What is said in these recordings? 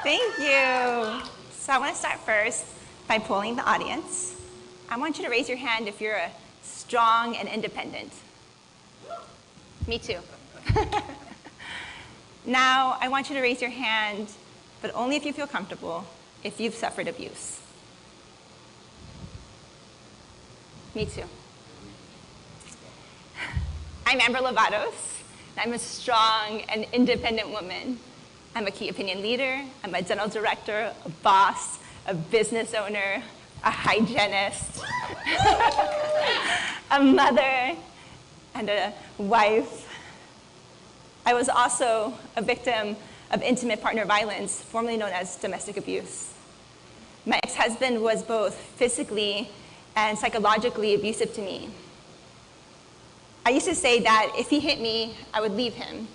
Thank you. So I want to start first by polling the audience. I want you to raise your hand if you're a strong and independent. Me too. Now, I want you to raise your hand, but only if you feel comfortable, if you've suffered abuse. Me too. I'm Amber Lovatos. I'm a strong and independent woman. I'm a key opinion leader. I'm a dental director, a boss, a business owner, a hygienist, a mother, and a wife. I was also a victim of intimate partner violence, formerly known as domestic abuse. My ex-husband was both physically and psychologically abusive to me. I used to say that if he hit me, I would leave him.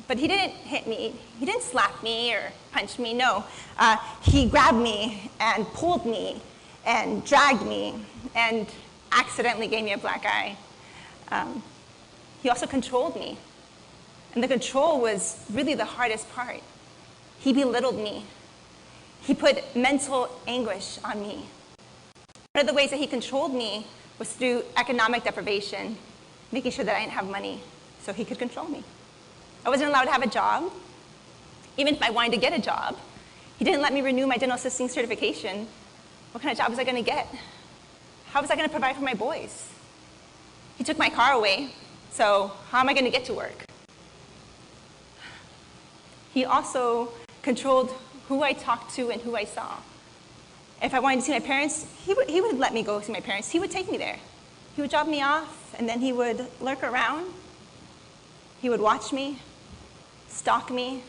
But he didn't hit me. He didn't slap me or punch me, no. He grabbed me and pulled me and dragged me and accidentally gave me a black eye. He also controlled me. And the control was really the hardest part. He belittled me. He put mental anguish on me. One of the ways that he controlled me was through economic deprivation, making sure that I didn't have money so he could control me. I wasn't allowed to have a job. Even if I wanted to get a job, he didn't let me renew my dental assisting certification. What kind of job was I going to get? How was I going to provide for my boys? He took my car away, so how am I going to get to work? He also controlled who I talked to and who I saw. If I wanted to see my parents, he would let me go see my parents. He would take me there. He would drop me off, and then he would lurk around. He would watch me, stalk me.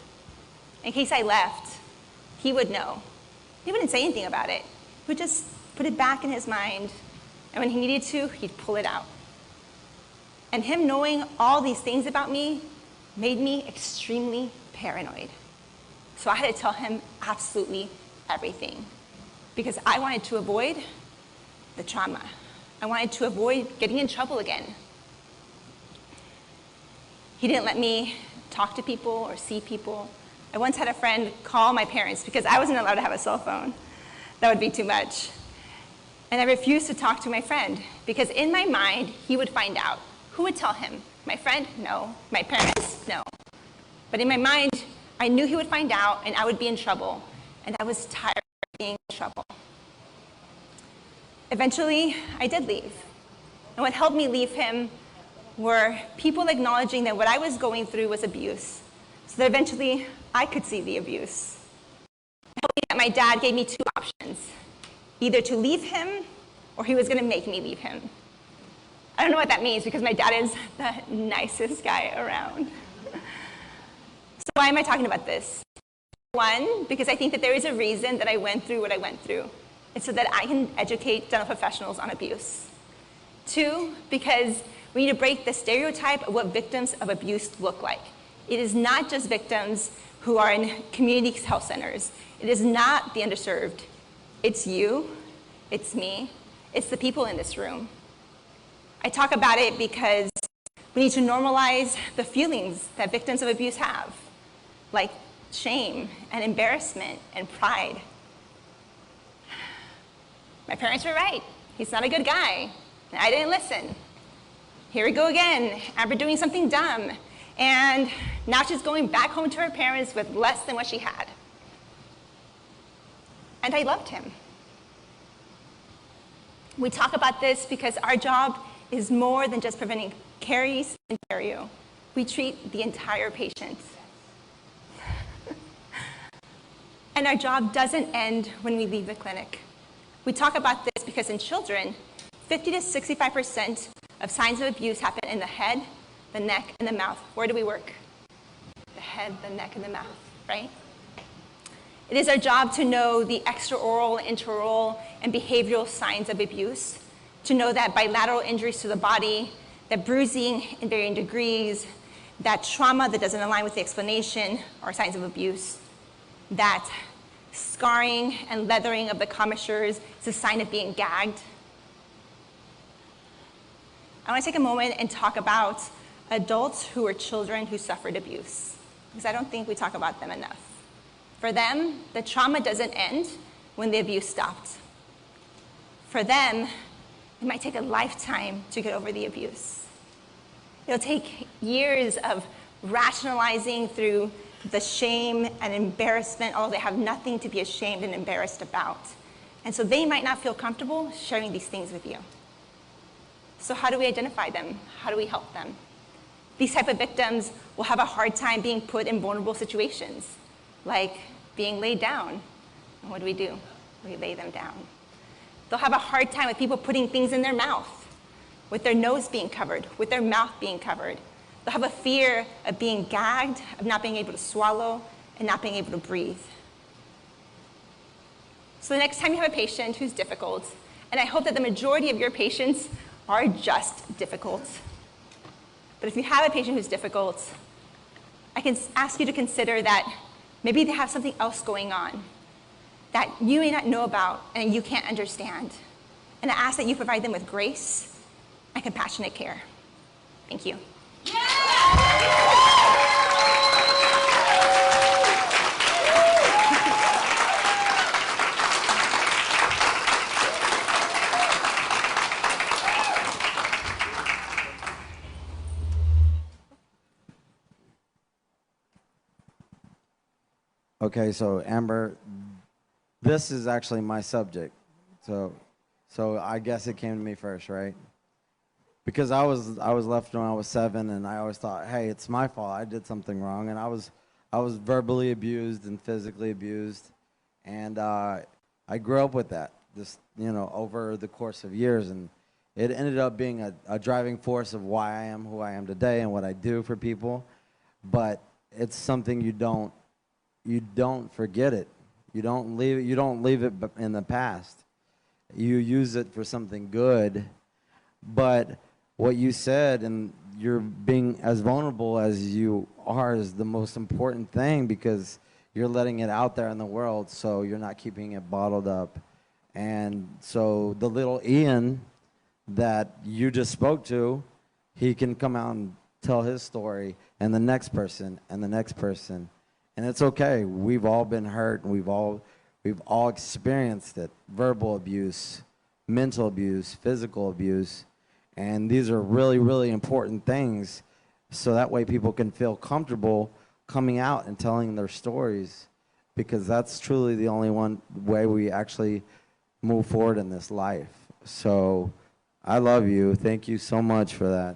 In case I left, he would know. He wouldn't say anything about it. He would just put it back in his mind, and when he needed to, he'd pull it out. And him knowing all these things about me made me extremely paranoid. So I had to tell him absolutely everything because I wanted to avoid the trauma. I wanted to avoid getting in trouble again. He didn't let me talk to people or see people. I once had a friend call my parents because I wasn't allowed to have a cell phone. That would be too much. And I refused to talk to my friend because in my mind, he would find out. Who would tell him? My friend? No. My parents? No. But in my mind, I knew he would find out and I would be in trouble. And I was tired of being in trouble. Eventually, I did leave. And what helped me leave him were people acknowledging that what I was going through was abuse, so that eventually I could see the abuse. It helped me that my dad gave me two options, either to leave him or he was going to make me leave him. I don't know what that means because my dad is the nicest guy around. So why am I talking about this? One, because I think that there is a reason that I went through what I went through. It's so that I can educate dental professionals on abuse. Two, because we need to break the stereotype of what victims of abuse look like. It is not just victims who are in community health centers. It is not the underserved. It's you, it's me, it's the people in this room. I talk about it because we need to normalize the feelings that victims of abuse have, like shame and embarrassment and pride. My parents were right. He's not a good guy. And I didn't listen. Here we go again. Amber doing something dumb. And now she's going back home to her parents with less than what she had. And I loved him. We talk about this because our job is more than just preventing caries and perio. We treat the entire patient. And our job doesn't end when we leave the clinic. We talk about this because in children, 50 to 65% of signs of abuse happen in the head, the neck, and the mouth. Where do we work? The head, the neck, and the mouth, right? It is our job to know the extraoral, intraoral, and behavioral signs of abuse, to know that bilateral injuries to the body, that bruising in varying degrees, that trauma that doesn't align with the explanation are signs of abuse, that scarring and leathering of the commissures is a sign of being gagged. I want to take a moment and talk about adults who are children who suffered abuse, because I don't think we talk about them enough. For them, the trauma doesn't end when the abuse stopped. For them, it might take a lifetime to get over the abuse. It'll take years of rationalizing through the shame and embarrassment, although they have nothing to be ashamed and embarrassed about. And so they might not feel comfortable sharing these things with you. So how do we identify them? How do we help them? These type of victims will have a hard time being put in vulnerable situations, like being laid down. And what do? We lay them down. They'll have a hard time with people putting things in their mouth, with their nose being covered, with their mouth being covered. They'll have a fear of being gagged, of not being able to swallow, and not being able to breathe. So the next time you have a patient who's difficult, and I hope that the majority of your patients are just difficult, but if you have a patient who's difficult, I can ask you to consider that maybe they have something else going on that you may not know about and you can't understand. And I ask that you provide them with grace and compassionate care. Thank you. Okay, so Amber, this is actually my subject. So I guess it came to me first, right? Because I was left when I was 7, and I always thought, hey, it's my fault. I did something wrong, and I was verbally abused and physically abused, and I grew up with that, just over the course of years, and it ended up being a driving force of why I am who I am today and what I do for people. But it's something you don't forget it. You don't leave it in the past. You use it for something good. But what you said, and you're being as vulnerable as you are, is the most important thing, because you're letting it out there in the world, so you're not keeping it bottled up. And so the little Ian that you just spoke to, he can come out and tell his story, and the next person, and the next person. And it's okay. We've all been hurt, and we've all experienced it. Verbal abuse, mental abuse, physical abuse. And these are really, really important things, so that way people can feel comfortable coming out and telling their stories, because that's truly the only way we actually move forward in this life. So I love you. Thank you so much for that.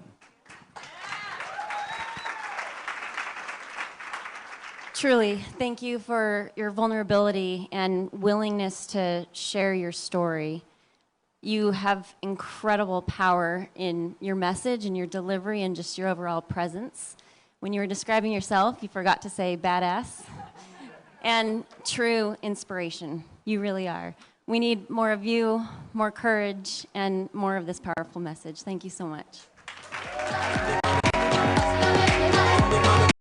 Truly, thank you for your vulnerability and willingness to share your story. You have incredible power in your message and your delivery and just your overall presence. When you were describing yourself, you forgot to say badass. And true inspiration. You really are. We need more of you, more courage, and more of this powerful message. Thank you so much.